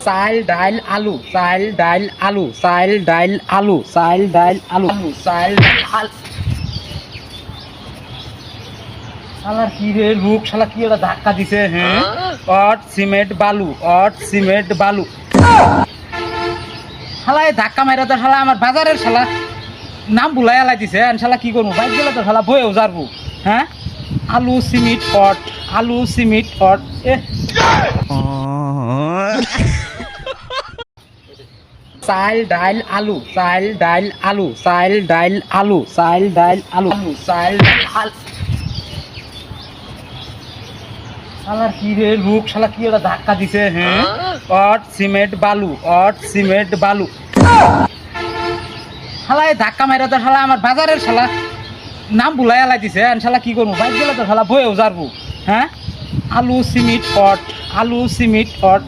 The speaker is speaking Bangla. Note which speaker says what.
Speaker 1: চাল ডাল আলু, চাল ডাল আলু, চাল ডাল আলু, চাল ডাল আলু, চাল ডাল। শালার কি রে লোক, শালা কি ওরা ধাক্কা দিছে? হ্যাঁ, অট সিমেন্ট বালু, অট সিমেন্ট বালু। শালা এই ধাক্কা মাইরা তো শালা আমার বাজারের শালা নাম ভুলাই এলাই দিছে। শালা কি করবো, বাইক গেলে তো শালা বয়েও যাবো। হ্যাঁ, আলু সিমেন্ট অট, আলু সিমেন্ট অট। চাল ডাল আলু, চাল ডাল আলু, চাল ডাল আলু, চাল ডাল আলু, চাল ডাল। শালার কি রে লোক, শালা কি ওরা ধাক্কা দিছে? হ্যাঁ, অট সিমেন্ট বালু, অট সিমেন্ট বালু। শালা এই ধাক্কা মাইরা তো শালা আমার বাজারের শালা নাম ভুলাই এলাই দিছে। শালা কি করবো, বাইক গেলে তো শালা বয়েও যাবো। হ্যাঁ, আলু সিমেন্ট অট, আলু সিমেন্ট অট।